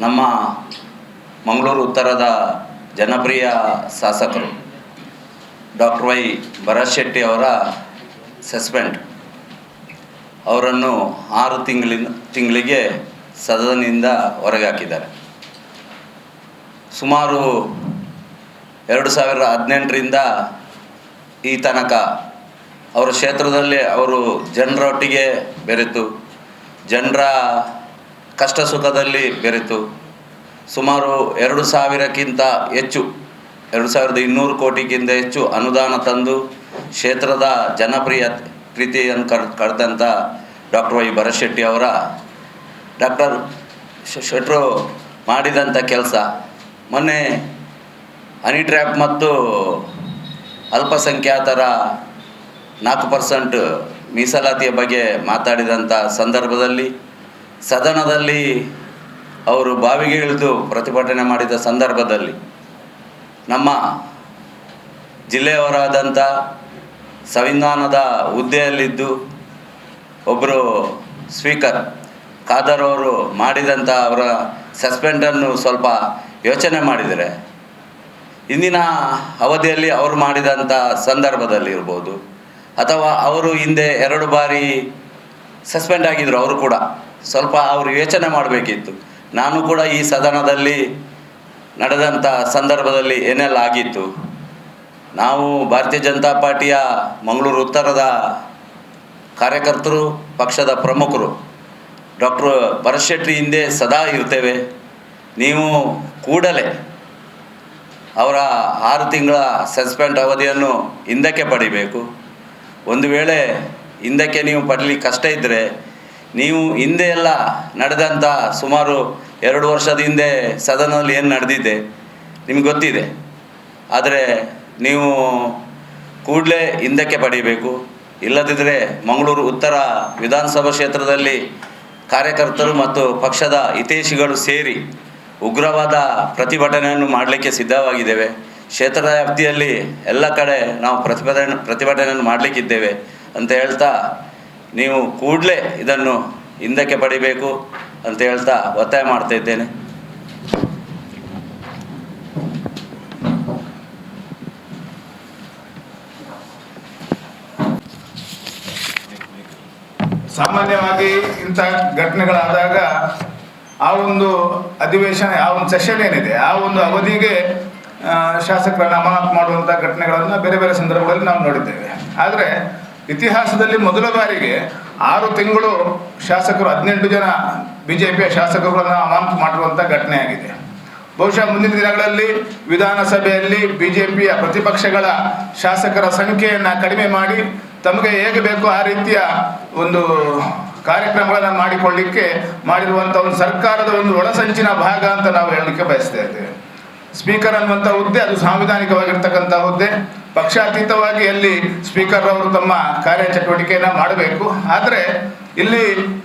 ನಮ್ಮ ಮಂಗಳೂರು ಉತ್ತರದ ಜನಪ್ರಿಯ ಶಾಸಕರು ಡಾಕ್ಟರ್ ವೈ ಭರತ್ ಶೆಟ್ಟಿ ಅವರ ಸಸ್ಪೆಂಡ್ ಅವರನ್ನು 6 ತಿಂಗಳಿಗೆ ಸದನದಿಂದ ಹೊರಗೆ ಹಾಕಿದ್ದಾರೆ. ಸುಮಾರು 2018ರಿಂದ ಈ ತನಕ ಅವರ ಕ್ಷೇತ್ರದಲ್ಲಿ ಅವರು ಜನರೊಟ್ಟಿಗೆ ಬೆರೆತು ಜನರ ಕಷ್ಟ ಸುಖದಲ್ಲಿ ಬೆರೆತು ಸುಮಾರು 2,000ಕ್ಕಿಂತ ಹೆಚ್ಚು 2,200 ಕೋಟಿಗಿಂತ ಹೆಚ್ಚು ಅನುದಾನ ತಂದು ಕ್ಷೇತ್ರದ ಪ್ರೀತಿಯನ್ನು ಕಳೆದಂಥ ಡಾಕ್ಟರ್ ವೈ ಭರತ್ ಶೆಟ್ಟಿ ಅವರ ಡಾಕ್ಟರ್ ಶೆಟ್ರು ಮಾಡಿದಂಥ ಕೆಲಸ ಮೊನ್ನೆ ಹನಿ ಟ್ರ್ಯಾಪ್ ಮತ್ತು ಅಲ್ಪಸಂಖ್ಯಾತರ 4% ಮೀಸಲಾತಿಯ ಬಗ್ಗೆ ಮಾತಾಡಿದಂಥ ಸಂದರ್ಭದಲ್ಲಿ ಸದನದಲ್ಲಿ ಅವರು ಬಾವಿಗೆ ಇಳಿದು ಪ್ರತಿಭಟನೆ ಮಾಡಿದ ಸಂದರ್ಭದಲ್ಲಿ ನಮ್ಮ ಜಿಲ್ಲೆಯವರಾದಂಥ ಸಂವಿಧಾನದ ಹುದ್ದೆಯಲ್ಲಿದ್ದು ಒಬ್ಬರು ಸ್ಪೀಕರ್ ಖಾದರ್ ಅವರು ಮಾಡಿದಂಥ ಅವರ ಸಸ್ಪೆಂಡನ್ನು ಸ್ವಲ್ಪ ಯೋಚನೆ ಮಾಡಿದರೆ ಇಂದಿನ ಅವಧಿಯಲ್ಲಿ ಅವರು ಮಾಡಿದಂಥ ಸಂದರ್ಭದಲ್ಲಿ ಇರ್ಬೋದು ಅಥವಾ ಅವರು ಹಿಂದೆ 2 ಬಾರಿ ಸಸ್ಪೆಂಡ್ ಆಗಿದ್ದರು. ಅವರು ಕೂಡ ಸ್ವಲ್ಪ ಅವರು ಯೋಚನೆ ಮಾಡಬೇಕಿತ್ತು. ನಾನು ಕೂಡ ಈ ಸದನದಲ್ಲಿ ನಡೆದಂಥ ಸಂದರ್ಭದಲ್ಲಿ ಏನೆಲ್ಲ ಆಗಿತ್ತು. ನಾವು ಭಾರತೀಯ ಜನತಾ ಪಾರ್ಟಿಯ ಮಂಗಳೂರು ಉತ್ತರದ ಕಾರ್ಯಕರ್ತರು, ಪಕ್ಷದ ಪ್ರಮುಖರು ಡಾಕ್ಟರ್ ಭರತ್ ಶೆಟ್ಟಿ ಹಿಂದೆ ಸದಾ ಇರ್ತೇವೆ. ನೀವು ಕೂಡಲೇ ಅವರ 6 ತಿಂಗಳ ಸಸ್ಪೆಂಡ್ ಅವಧಿಯನ್ನು ಹಿಂದಕ್ಕೆ ಪಡಿಬೇಕು. ಒಂದು ವೇಳೆ ಹಿಂದಕ್ಕೆ ನೀವು ಪಡಲಿಕ್ಕೆ ಕಷ್ಟ ಇದ್ದರೆ ನೀವು ಹಿಂದೆ ಎಲ್ಲ ನಡೆದಂಥ ಸುಮಾರು 2 ವರ್ಷದ ಹಿಂದೆ ಸದನದಲ್ಲಿ ಏನು ನಡೆದಿದೆ ನಿಮಗೆ ಗೊತ್ತಿದೆ. ಆದರೆ ನೀವು ಕೂಡಲೇ ಹಿಂದಕ್ಕೆ ಪಡಿಬೇಕು. ಇಲ್ಲದಿದ್ದರೆ ಮಂಗಳೂರು ಉತ್ತರ ವಿಧಾನಸಭಾ ಕ್ಷೇತ್ರದಲ್ಲಿ ಕಾರ್ಯಕರ್ತರು ಮತ್ತು ಪಕ್ಷದ ಹಿತೈಷಿಗಳು ಸೇರಿ ಉಗ್ರವಾದ ಪ್ರತಿಭಟನೆಯನ್ನು ಮಾಡಲಿಕ್ಕೆ ಸಿದ್ಧವಾಗಿದ್ದೇವೆ. ಕ್ಷೇತ್ರದ ವ್ಯಾಪ್ತಿಯಲ್ಲಿ ಎಲ್ಲ ಕಡೆ ನಾವು ಪ್ರತಿಭಟನೆಯನ್ನು ಮಾಡಲಿಕ್ಕಿದ್ದೇವೆ ಅಂತ ಹೇಳ್ತಾ ನೀವು ಕೂಡಲೇ ಇದನ್ನು ಹಿಂದಕ್ಕೆ ಪಡಿಬೇಕು ಅಂತ ಹೇಳ್ತಾ ಒತ್ತಾಯ ಮಾಡ್ತಾ ಇದ್ದೇನೆ. ಸಾಮಾನ್ಯವಾಗಿ ಇಂಥ ಘಟನೆಗಳಾದಾಗ ಆ ಒಂದು ಅಧಿವೇಶನ ಆ ಒಂದು ಸೆಷನ್ ಏನಿದೆ ಆ ಒಂದು ಅವಧಿಗೆ ಶಾಸಕರನ್ನು ಅಮಾನತು ಮಾಡುವಂಥ ಘಟನೆಗಳನ್ನು ಬೇರೆ ಬೇರೆ ಸಂದರ್ಭಗಳಲ್ಲಿ ನಾವು ನೋಡಿದ್ದೇವೆ. ಆದರೆ ಇತಿಹಾಸದಲ್ಲಿ ಮೊದಲ ಬಾರಿಗೆ 6 ತಿಂಗಳು ಶಾಸಕರು 18 ಜನ BJPಯ ಶಾಸಕರುಗಳನ್ನು ಅಮಾನತು ಮಾಡಿರುವಂಥ ಘಟನೆ ಆಗಿದೆ. ಬಹುಶಃ ಮುಂದಿನ ದಿನಗಳಲ್ಲಿ ವಿಧಾನಸಭೆಯಲ್ಲಿ BJPಯ ಪ್ರತಿಪಕ್ಷಗಳ ಶಾಸಕರ ಸಂಖ್ಯೆಯನ್ನು ಕಡಿಮೆ ಮಾಡಿ ತಮಗೆ ಹೇಗೆ ಬೇಕೋ ಆ ರೀತಿಯ ಒಂದು ಕಾರ್ಯಕ್ರಮಗಳನ್ನು ಮಾಡಿಕೊಳ್ಳಿಕ್ಕೆ ಮಾಡಿರುವಂಥ ಒಂದು ಸರ್ಕಾರದ ಒಂದು ಒಳಸಂಚಿನ ಭಾಗ ಅಂತ ನಾವು ಹೇಳಲಿಕ್ಕೆ ಬಯಸ್ತಾ ಇದ್ದೇವೆ. ಸ್ಪೀಕರ್ ಅನ್ನುವಂಥ ಹುದ್ದೆ ಅದು ಸಾಂವಿಧಾನಿಕವಾಗಿರ್ತಕ್ಕಂಥ ಹುದ್ದೆ. ಪಕ್ಷಾತೀತವಾಗಿ ಅಲ್ಲಿ ಸ್ಪೀಕರ್ ಅವರು ತಮ್ಮ ಕಾರ್ಯಚಟುವಟಿಕೆಯನ್ನು ಮಾಡಬೇಕು. ಆದರೆ ಇಲ್ಲಿ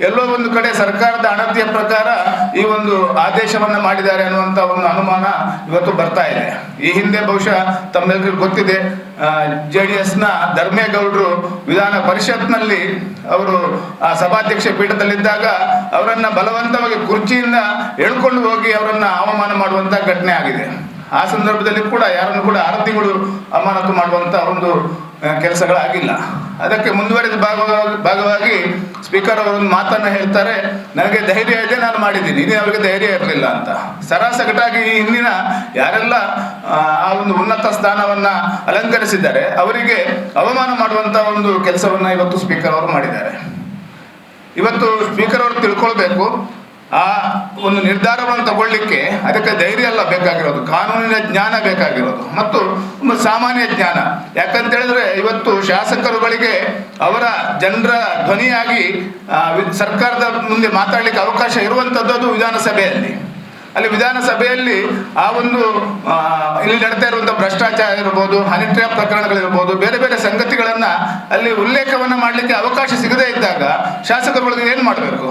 ಎಲ್ಲೋ ಒಂದು ಕಡೆ ಸರ್ಕಾರದ ಅಣತಿಯ ಪ್ರಕಾರ ಈ ಒಂದು ಆದೇಶವನ್ನು ಮಾಡಿದ್ದಾರೆ ಅನ್ನುವಂಥ ಒಂದು ಅನುಮಾನ ಇವತ್ತು ಬರ್ತಾ ಇದೆ. ಈ ಹಿಂದೆ ಬಹುಶಃ ತಮ್ಮೆಲ್ಲರಿಗೂ ಗೊತ್ತಿದೆ, JDSನ ಧರ್ಮೇಗೌಡರು ವಿಧಾನ ಪರಿಷತ್ನಲ್ಲಿ ಅವರು ಆ ಸಭಾಧ್ಯಕ್ಷ ಪೀಠದಲ್ಲಿದ್ದಾಗ ಅವರನ್ನು ಬಲವಂತವಾಗಿ ಕುರ್ಚಿಯಿಂದ ಎಳ್ಕೊಂಡು ಹೋಗಿ ಅವರನ್ನು ಅವಮಾನ ಮಾಡುವಂಥ ಘಟನೆ ಆಗಿದೆ. ಆ ಸಂದರ್ಭದಲ್ಲಿ ಕೂಡ ಯಾರನ್ನು ಕೂಡ 6 ತಿಂಗಳು ಅಮಾನತು ಮಾಡುವಂಥ ಒಂದು ಕೆಲಸಗಳಾಗಿಲ್ಲ. ಅದಕ್ಕೆ ಮುಂದುವರಿದ ಭಾಗವಾಗಿ ಸ್ಪೀಕರ್ ಅವರೊಂದು ಮಾತನ್ನು ಹೇಳ್ತಾರೆ, ನನಗೆ ಧೈರ್ಯ ಇದೆ, ನಾನು ಮಾಡಿದ್ದೀನಿ, ಇನ್ನು ಅವರಿಗೆ ಧೈರ್ಯ ಇರಲಿಲ್ಲ ಅಂತ. ಸರಾಸಗಟಾಗಿ ಈ ಹಿಂದಿನ ಯಾರೆಲ್ಲ ಆ ಒಂದು ಉನ್ನತ ಸ್ಥಾನವನ್ನು ಅಲಂಕರಿಸಿದ್ದಾರೆ ಅವರಿಗೆ ಅವಮಾನ ಮಾಡುವಂಥ ಒಂದು ಕೆಲಸವನ್ನು ಇವತ್ತು ಸ್ಪೀಕರ್ ಅವರು ಮಾಡಿದ್ದಾರೆ. ಇವತ್ತು ಸ್ಪೀಕರ್ ಅವರು ತಿಳ್ಕೊಳ್ಬೇಕು, ಆ ಒಂದು ನಿರ್ಧಾರವನ್ನು ತಗೊಳ್ಳಿಕ್ಕೆ ಅದಕ್ಕೆ ಧೈರ್ಯ ಎಲ್ಲ ಬೇಕಾಗಿರೋದು, ಕಾನೂನಿನ ಜ್ಞಾನ ಬೇಕಾಗಿರೋದು ಮತ್ತು ಸಾಮಾನ್ಯ ಜ್ಞಾನ. ಯಾಕಂತ ಹೇಳಿದ್ರೆ ಇವತ್ತು ಶಾಸಕರುಗಳಿಗೆ ಅವರ ಜನರ ಧ್ವನಿಯಾಗಿ ಸರ್ಕಾರದ ಮುಂದೆ ಮಾತಾಡಲಿಕ್ಕೆ ಅವಕಾಶ ಇರುವಂಥದ್ದು ಅದು ವಿಧಾನಸಭೆಯಲ್ಲಿ. ಅಲ್ಲಿ ವಿಧಾನಸಭೆಯಲ್ಲಿ ಆ ಒಂದು ಇಲ್ಲಿ ನಡೀತಾ ಇರುವಂಥ ಭ್ರಷ್ಟಾಚಾರ ಇರ್ಬೋದು, ಹನಿ ಟ್ರ್ಯಾಪ್ ಪ್ರಕರಣಗಳಿರ್ಬೋದು, ಬೇರೆ ಬೇರೆ ಸಂಗತಿಗಳನ್ನು ಅಲ್ಲಿ ಉಲ್ಲೇಖವನ್ನು ಮಾಡಲಿಕ್ಕೆ ಅವಕಾಶ ಸಿಗದೇ ಇದ್ದಾಗ ಶಾಸಕರುಗಳಿಗೆ ಏನು ಮಾಡಬೇಕು?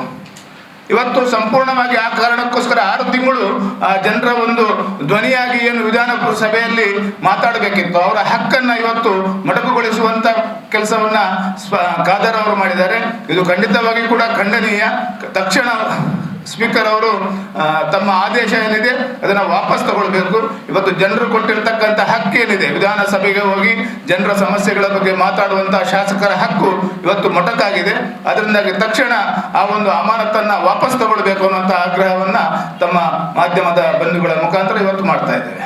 ಇವತ್ತು ಸಂಪೂರ್ಣವಾಗಿ ಆ ಕಾರಣಕ್ಕೋಸ್ಕರ 6 ತಿಂಗಳು ಜನರ ಒಂದು ಧ್ವನಿಯಾಗಿ ಏನು ವಿಧಾನ ಸಭೆಯಲ್ಲಿ ಮಾತಾಡಬೇಕಿತ್ತು ಅವರ ಹಕ್ಕನ್ನು ಇವತ್ತು ಮೊಟಕುಗೊಳಿಸುವಂಥ ಕೆಲಸವನ್ನು ಖಾದರ್ ಅವರು ಮಾಡಿದ್ದಾರೆ. ಇದು ಖಂಡಿತವಾಗಿ ಕೂಡ ಖಂಡನೀಯ. ತಕ್ಷಣ ಸ್ಪೀಕರ್ ಅವರು ತಮ್ಮ ಆದೇಶ ಏನಿದೆ ಅದನ್ನು ವಾಪಸ್ ತಗೊಳ್ಬೇಕು. ಇವತ್ತು ಜನರು ಕೊಟ್ಟಿರ್ತಕ್ಕಂಥ ಹಕ್ಕು ಏನಿದೆ, ವಿಧಾನಸಭೆಗೆ ಹೋಗಿ ಜನರ ಸಮಸ್ಯೆಗಳ ಬಗ್ಗೆ ಮಾತಾಡುವಂತಹ ಶಾಸಕರ ಹಕ್ಕು ಇವತ್ತು ಮೊಟಕಾಗಿದೆ. ಅದರಿಂದಾಗಿ ತಕ್ಷಣ ಆ ಒಂದು ಅಮಾನತನ್ನ ವಾಪಸ್ ತಗೊಳ್ಬೇಕು ಅನ್ನುವಂಥ ಆಗ್ರಹವನ್ನ ತಮ್ಮ ಮಾಧ್ಯಮದ ಬಂಧುಗಳ ಮುಖಾಂತರ ಇವತ್ತು ಮಾಡ್ತಾ ಇದ್ದೇವೆ.